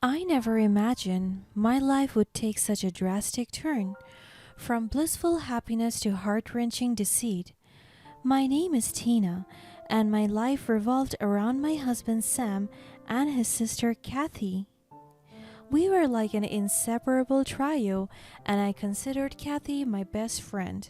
I never imagined my life would take such a drastic turn, from blissful happiness to heart wrenching deceit. My name is Tina, and my life revolved around my husband Sam and his sister Kathy. We were like an inseparable trio, and I considered Kathy my best friend.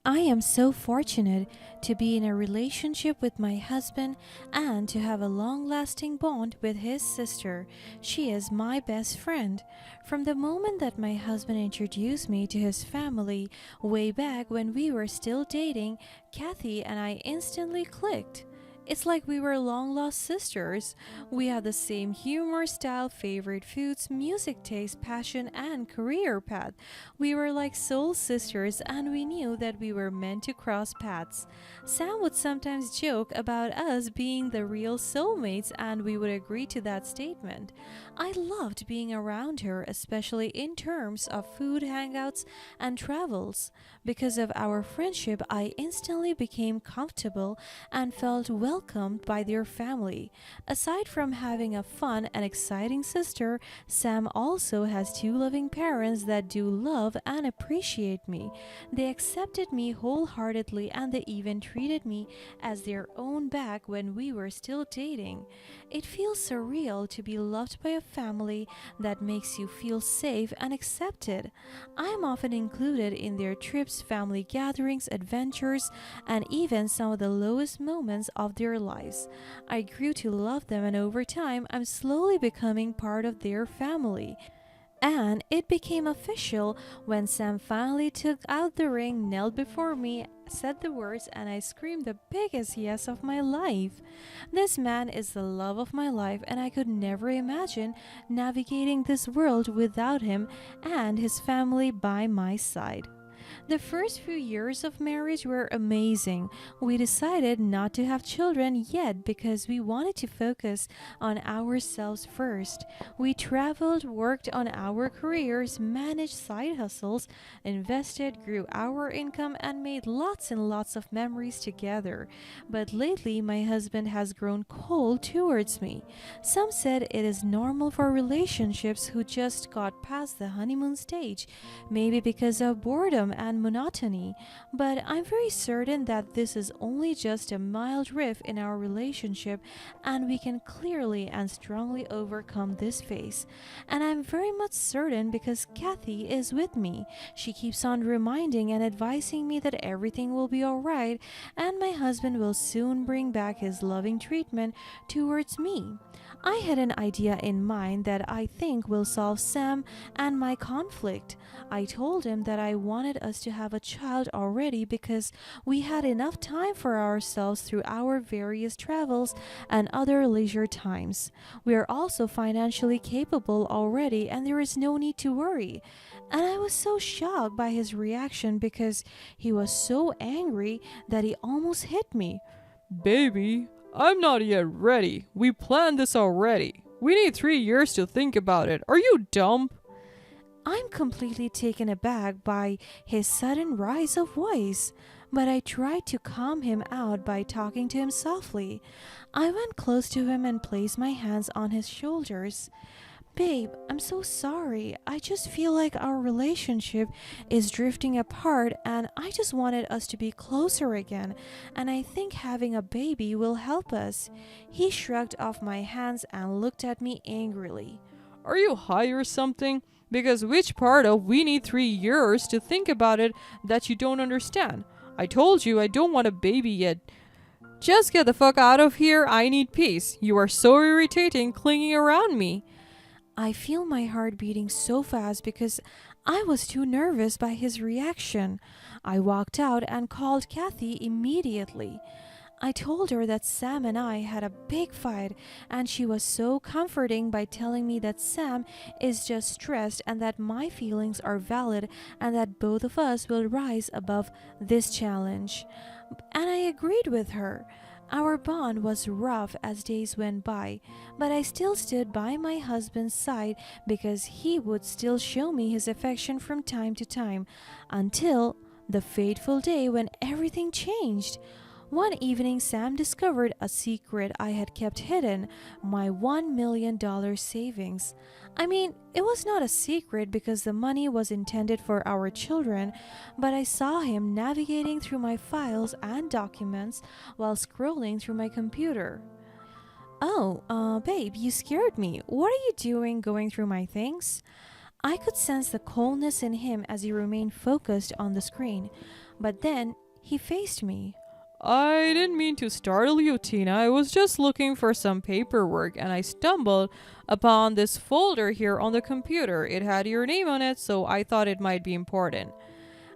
I am so fortunate to be in a relationship with my husband and to have a long lasting bond with his sister. She is my best friend. From the moment that my husband introduced me to his family way back when we were still dating, Kathy and I instantly clicked. It's like we were long lost sisters. We had the same humor, style, favorite foods, music taste, passion, and career path. We were like soul sisters, and we knew that we were meant to cross paths. Sam would sometimes joke about us being the real soulmates, and we would agree to that statement. I loved being around her, especially in terms of food hangouts and travels. Because of our friendship, I instantly became comfortable and felt welcomed by their family. Aside from having a fun and exciting sister, Sam also has two loving parents that do love and appreciate me. They accepted me wholeheartedly and they even treated me as their own back when we were still dating. It feels surreal to be loved by a family that makes you feel safe and accepted. I am often included in their trips, family gatherings, adventures, and even some of the lowest moments of their lives. I grew to love them, and over time, I'm slowly becoming part of their family. And it became official when Sam finally took out the ring, knelt before me, said the words, and I screamed the biggest yes of my life. This man is the love of my life, and I could never imagine navigating this world without him and his family by my side. The first few years of marriage were amazing. We decided not to have children yet because we wanted to focus on ourselves first. We traveled, worked on our careers, managed side hustles, invested, grew our income, and made lots and lots of memories together. But lately, my husband has grown cold towards me. Some said it is normal for relationships who just got past the honeymoon stage, maybe because of boredom and monotony, but I'm very certain that this is only just a mild rift in our relationship and we can clearly and strongly overcome this phase. And I'm very much certain because Kathy is with me. She keeps on reminding and advising me that everything will be alright and my husband will soon bring back his loving treatment towards me. I had an idea in mind that I think will solve Sam and my conflict. I told him that I wanted us to have a child already because we had enough time for ourselves through our various travels and other leisure times. We are also financially capable already and there is no need to worry. And I was so shocked by his reaction because he was so angry that he almost hit me. Baby, I'm not yet ready. We planned this already. We need 3 years to think about it. Are you dumb? I'm completely taken aback by his sudden rise of voice, but I tried to calm him out by talking to him softly. I went close to him and placed my hands on his shoulders. Babe, I'm so sorry. I just feel like our relationship is drifting apart and I just wanted us to be closer again, and I think having a baby will help us. He shrugged off my hands and looked at me angrily. Are you high or something? Because which part of we need 3 years to think about it that you don't understand? I told you I don't want a baby yet. Just get the fuck out of here. I need peace. You are so irritating clinging around me. I feel my heart beating so fast because I was too nervous by his reaction. I walked out and called Kathy immediately. I told her that Sam and I had a big fight, and she was so comforting by telling me that Sam is just stressed and that my feelings are valid and that both of us will rise above this challenge. And I agreed with her. Our bond was rough as days went by, but I still stood by my husband's side because he would still show me his affection from time to time until the fateful day when everything changed. One evening, Sam discovered a secret I had kept hidden, my $1 million savings. I mean, it was not a secret because the money was intended for our children, but I saw him navigating through my files and documents while scrolling through my computer. Oh, babe, you scared me. What are you doing going through my things? I could sense the coldness in him as he remained focused on the screen, but then he faced me. I didn't mean to startle you, Tina. I was just looking for some paperwork and I stumbled upon this folder here on the computer. It had your name on it, so I thought it might be important.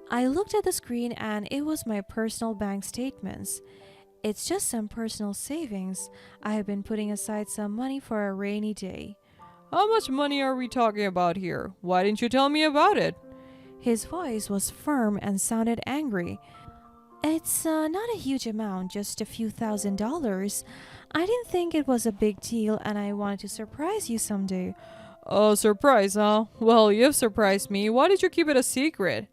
I looked at the screen and it was my personal bank statements. It's just some personal savings. I have been putting aside some money for a rainy day. How much money are we talking about here? Why didn't you tell me about it? His voice was firm and sounded angry. It's not a huge amount, just a few $1,000s. I didn't think it was a big deal and I wanted to surprise you someday. Oh, surprise, huh? Well, you've surprised me. Why did you keep it a secret?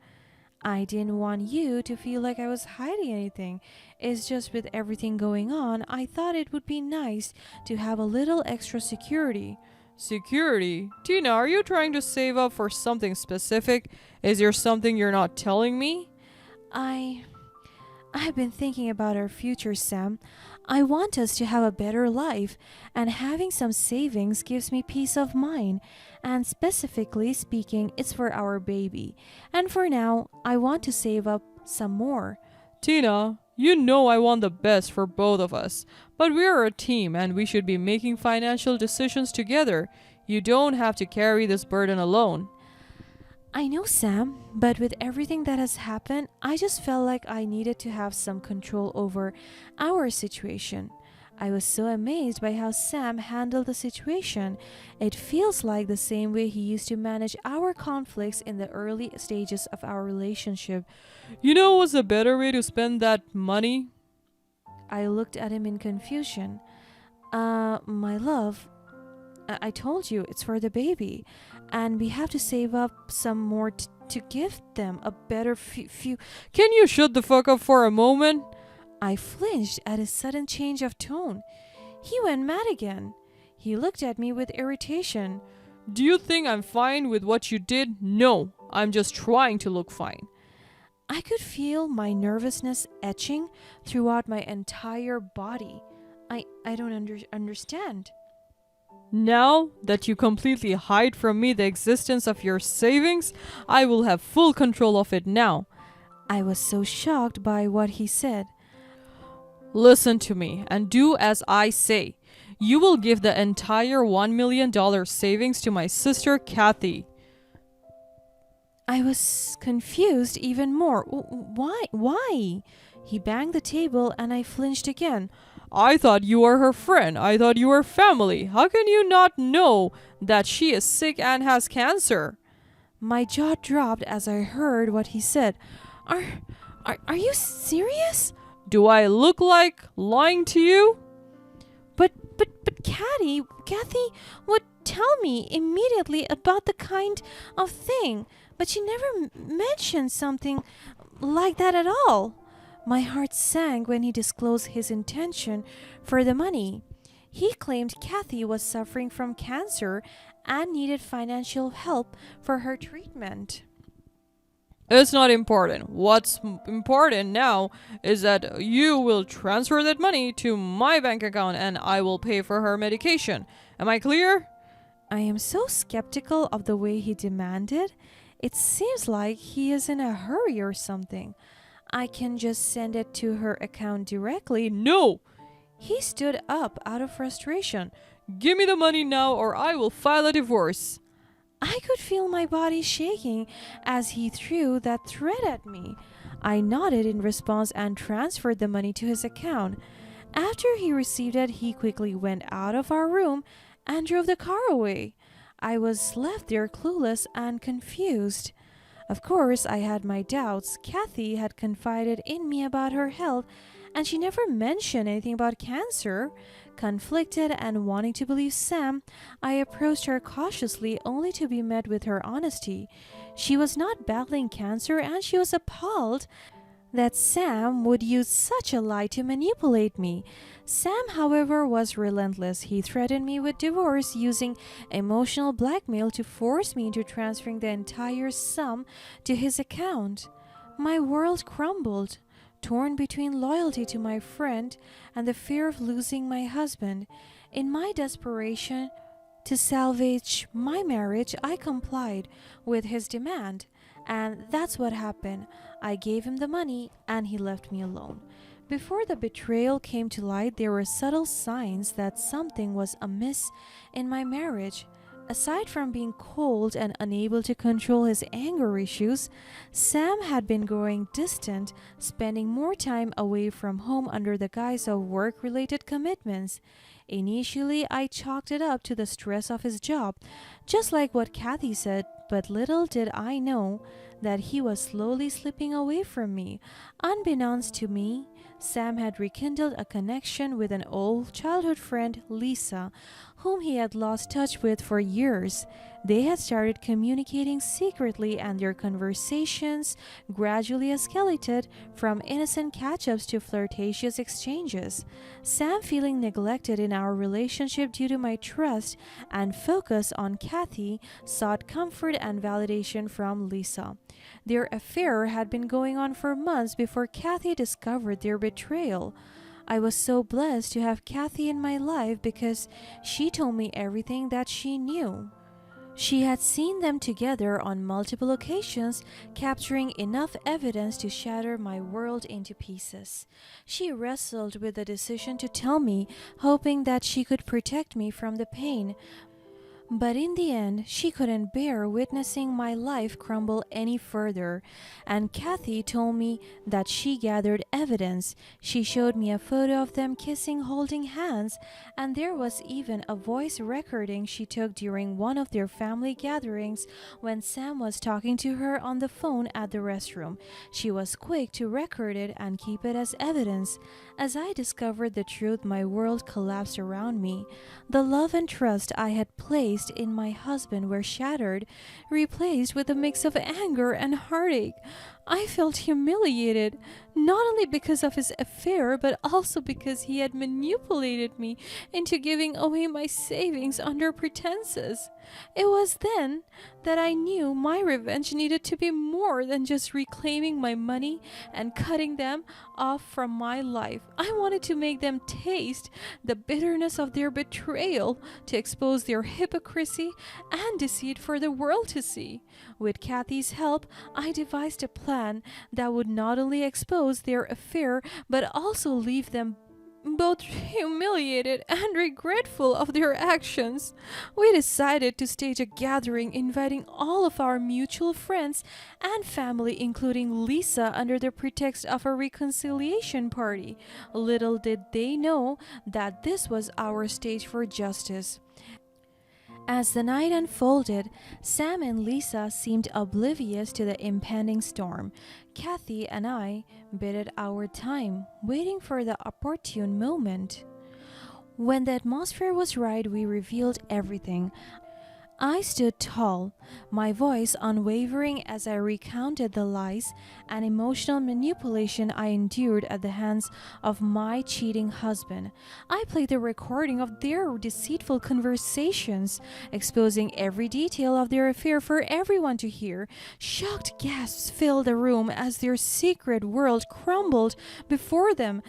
I didn't want you to feel like I was hiding anything. It's just with everything going on, I thought it would be nice to have a little extra security. Security? Tina, are you trying to save up for something specific? Is there something you're not telling me? I've been thinking about our future, Sam. I want us to have a better life, and having some savings gives me peace of mind. And specifically speaking, it's for our baby. And for now, I want to save up some more. Tina, you know I want the best for both of us, but we are a team and we should be making financial decisions together. You don't have to carry this burden alone. I know, Sam, but with everything that has happened, I just felt like I needed to have some control over our situation. I was so amazed by how Sam handled the situation. It feels like the same way he used to manage our conflicts in the early stages of our relationship. You know what's a better way to spend that money? I looked at him in confusion. My love, I told you it's for the baby, and we have to save up some more to give them a better few. Can you shut the fuck up for a moment? I flinched at his sudden change of tone. He went mad again. He looked at me with irritation. Do you think I'm fine with what you did? No, I'm just trying to look fine. I could feel my nervousness etching throughout my entire body. I don't understand. Now that you completely hide from me the existence of your savings, I will have full control of it now. I was so shocked by what he said. Listen to me and do as I say. You will give the entire $1 million savings to my sister Kathy. I was confused even more. Why? He banged the table and I flinched again. I thought you were her friend. I thought you were family. How can you not know that she is sick and has cancer? My jaw dropped as I heard what he said. Are you serious? Do I look like lying to you? But Kathy would tell me immediately about the kind of thing, but she never mentioned something like that at all. My heart sank when he disclosed his intention for the money. He claimed Kathy was suffering from cancer and needed financial help for her treatment. It's not important. What's important now is that you will transfer that money to my bank account and I will pay for her medication. Am I clear? I am so skeptical of the way he demanded. It seems like he is in a hurry or something. I can just send it to her account directly. No! He stood up out of frustration. Give me the money now or I will file a divorce. I could feel my body shaking as he threw that threat at me. I nodded in response and transferred the money to his account. After he received it, he quickly went out of our room and drove the car away. I was left there clueless and confused. Of course, I had my doubts. Kathy had confided in me about her health, and she never mentioned anything about cancer. Conflicted and wanting to believe Sam, I approached her cautiously only to be met with her honesty. She was not battling cancer and she was appalled that Sam would use such a lie to manipulate me. Sam, however, was relentless. He threatened me with divorce using emotional blackmail to force me into transferring the entire sum to his account. My world crumbled, torn between loyalty to my friend and the fear of losing my husband. In my desperation to salvage my marriage, I complied with his demand. And that's what happened. I gave him the money and he left me alone. Before the betrayal came to light, there were subtle signs that something was amiss in my marriage. Aside from being cold and unable to control his anger issues, Sam had been growing distant, spending more time away from home under the guise of work related commitments. Initially, I chalked it up to the stress of his job, just like what Kathy said, but little did I know that he was slowly slipping away from me. Unbeknownst to me, Sam had rekindled a connection with an old childhood friend, Lisa, whom he had lost touch with for years. They had started communicating secretly, and their conversations gradually escalated from innocent catch-ups to flirtatious exchanges. Sam, feeling neglected in our relationship due to my trust and focus on Kathy, sought comfort and validation from Lisa. Their affair had been going on for months before Kathy discovered their betrayal. I was so blessed to have Kathy in my life because she told me everything that she knew. She had seen them together on multiple occasions, capturing enough evidence to shatter my world into pieces. She wrestled with the decision to tell me, hoping that she could protect me from the pain. But in the end, she couldn't bear witnessing my life crumble any further, and Kathy told me that she gathered evidence. She showed me a photo of them kissing, holding hands, and there was even a voice recording she took during one of their family gatherings when Sam was talking to her on the phone at the restroom. She was quick to record it and keep it as evidence. As I discovered the truth, my world collapsed around me. The love and trust I had placed in my husband were shattered, replaced with a mix of anger and heartache. I felt humiliated, not only because of his affair, but also because he had manipulated me into giving away my savings under pretenses. It was then that I knew my revenge needed to be more than just reclaiming my money and cutting them off from my life. I wanted to make them taste the bitterness of their betrayal, to expose their hypocrisy and deceit for the world to see. With Kathy's help, I devised a plan that would not only expose their affair but also leave them both humiliated and regretful of their actions. We decided to stage a gathering inviting all of our mutual friends and family, including Lisa, under the pretext of a reconciliation party. Little did they know that this was our stage for justice. As the night unfolded, Sam and Lisa seemed oblivious to the impending storm. Kathy and I bided our time, waiting for the opportune moment. When the atmosphere was right, we revealed everything. I stood tall, my voice unwavering as I recounted the lies and emotional manipulation I endured at the hands of my cheating husband. I played the recording of their deceitful conversations, exposing every detail of their affair for everyone to hear. Shocked gasps filled the room as their secret world crumbled before them.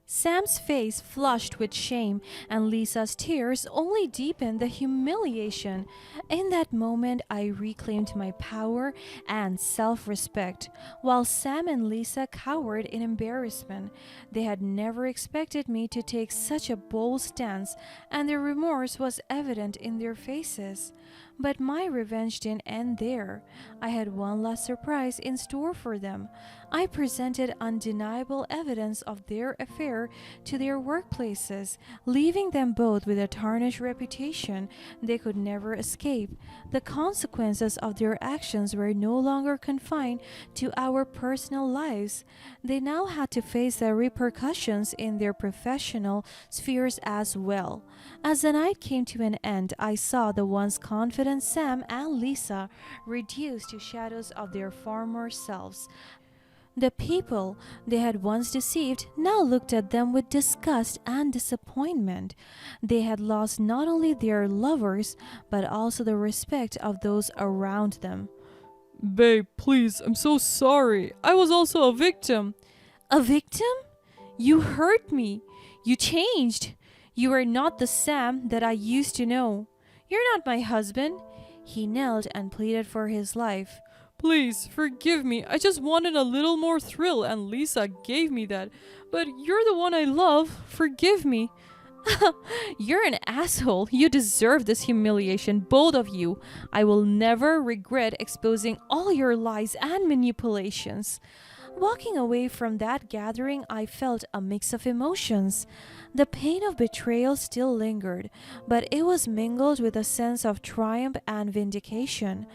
Sam's face flushed with shame, and Lisa's tears only deepened the humiliation. In that moment, I reclaimed my power and self-respect, while Sam and Lisa cowered in embarrassment. They had never expected me to take such a bold stance, and their remorse was evident in their faces. But my revenge didn't end there. I had one last surprise in store for them. I presented undeniable evidence of their affair to their workplaces, leaving them both with a tarnished reputation they could never escape. The consequences of their actions were no longer confined to our personal lives. They now had to face the repercussions in their professional spheres as well. As the night came to an end, I saw the once confident Sam and Lisa reduced to shadows of their former selves. The people they had once deceived now looked at them with disgust and disappointment. They had lost not only their lovers, but also the respect of those around them. Babe, please, I'm so sorry. I was also a victim. A victim? You hurt me. You changed. You are not the Sam that I used to know. You're not my husband. He knelt and pleaded for his life. Please, forgive me. I just wanted a little more thrill and Lisa gave me that. But you're the one I love. Forgive me. You're an asshole. You deserve this humiliation, both of you. I will never regret exposing all your lies and manipulations. Walking away from that gathering, I felt a mix of emotions. The pain of betrayal still lingered, but it was mingled with a sense of triumph and vindication.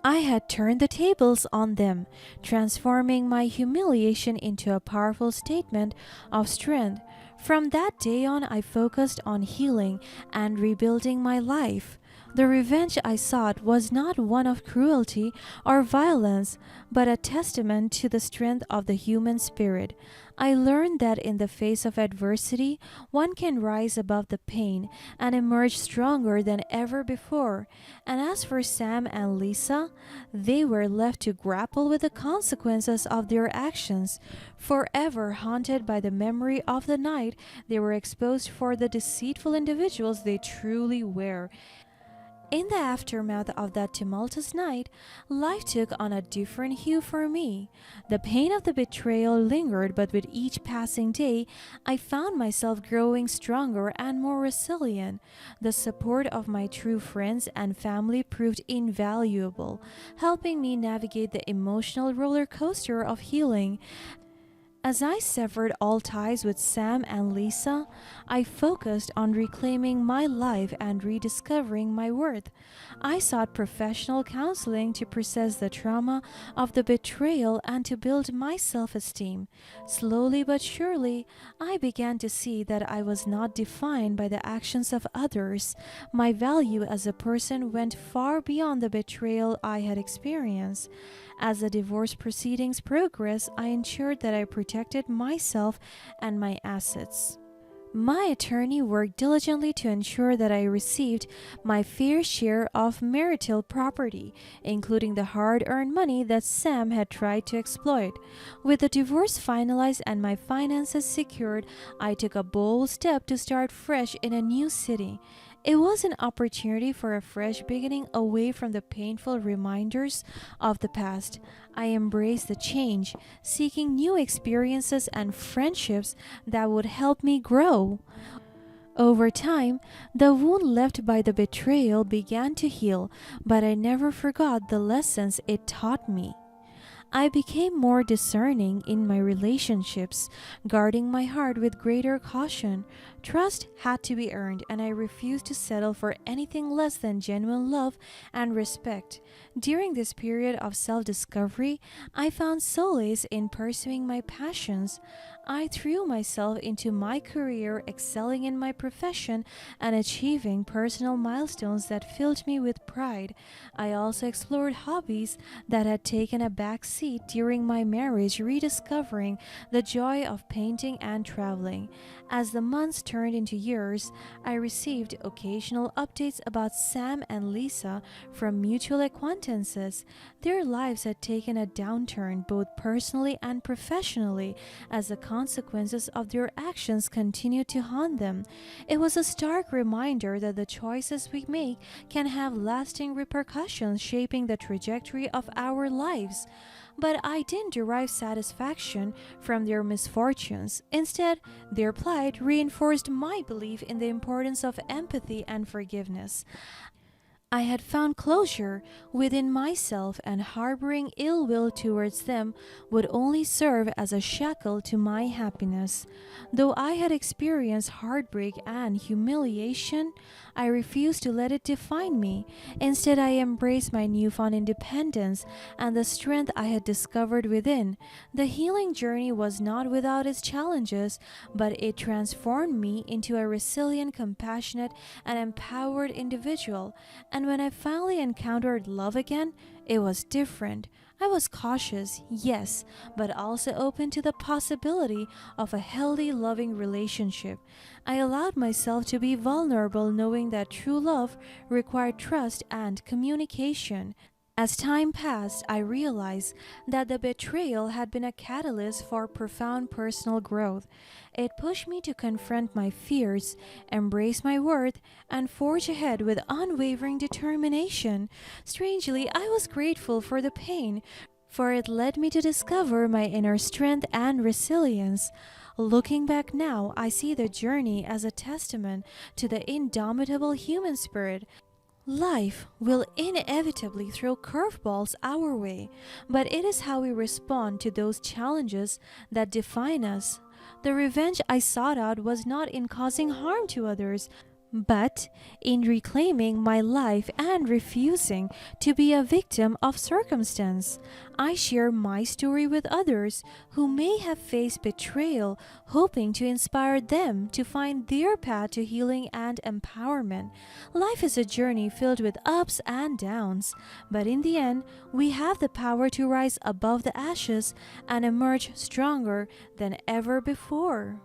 I had turned the tables on them, transforming my humiliation into a powerful statement of strength. From that day on, I focused on healing and rebuilding my life. The revenge I sought was not one of cruelty or violence, but a testament to the strength of the human spirit. I learned that in the face of adversity, one can rise above the pain and emerge stronger than ever before. And as for Sam and Lisa, they were left to grapple with the consequences of their actions, forever haunted by the memory of the night they were exposed for the deceitful individuals they truly were. In the aftermath of that tumultuous night, life took on a different hue for me. The pain of the betrayal lingered, but with each passing day, I found myself growing stronger and more resilient. The support of my true friends and family proved invaluable, helping me navigate the emotional roller coaster of healing. As I severed all ties with Sam and Lisa, I focused on reclaiming my life and rediscovering my worth. I sought professional counseling to process the trauma of the betrayal and to build my self-esteem. Slowly but surely, I began to see that I was not defined by the actions of others. My value as a person went far beyond the betrayal I had experienced. As the divorce proceedings progressed, I ensured that I protected myself and my assets. My attorney worked diligently to ensure that I received my fair share of marital property, including the hard-earned money that Sam had tried to exploit. With the divorce finalized and my finances secured, I took a bold step to start fresh in a new city. It was an opportunity for a fresh beginning away from the painful reminders of the past. I embraced the change, seeking new experiences and friendships that would help me grow. Over time, the wound left by the betrayal began to heal, but I never forgot the lessons it taught me. I became more discerning in my relationships, guarding my heart with greater caution. Trust had to be earned, and I refused to settle for anything less than genuine love and respect. During this period of self-discovery, I found solace in pursuing my passions. I threw myself into my career, excelling in my profession and achieving personal milestones that filled me with pride. I also explored hobbies that had taken a back seat during my marriage, rediscovering the joy of painting and traveling. As the months turned into years, I received occasional updates about Sam and Lisa from mutual acquaintances. Their lives had taken a downturn both personally and professionally as the consequences of their actions continued to haunt them. It was a stark reminder that the choices we make can have lasting repercussions, shaping the trajectory of our lives. But I didn't derive satisfaction from their misfortunes. Instead, their plight reinforced my belief in the importance of empathy and forgiveness. I had found closure within myself, and harboring ill will towards them would only serve as a shackle to my happiness. Though I had experienced heartbreak and humiliation, I refused to let it define me. Instead, I embraced my newfound independence and the strength I had discovered within. The healing journey was not without its challenges, but it transformed me into a resilient, compassionate, and empowered individual. And when I finally encountered love again, it was different. I was cautious, yes, but also open to the possibility of a healthy, loving relationship. I allowed myself to be vulnerable, knowing that true love required trust and communication. As time passed, I realized that the betrayal had been a catalyst for profound personal growth. It pushed me to confront my fears, embrace my worth, and forge ahead with unwavering determination. Strangely, I was grateful for the pain, for it led me to discover my inner strength and resilience. Looking back now, I see the journey as a testament to the indomitable human spirit. Life will inevitably throw curveballs our way, but it is how we respond to those challenges that define us. The revenge I sought out was not in causing harm to others, but in reclaiming my life and refusing to be a victim of circumstance. I share my story with others who may have faced betrayal, hoping to inspire them to find their path to healing and empowerment. Life is a journey filled with ups and downs, but in the end, we have the power to rise above the ashes and emerge stronger than ever before.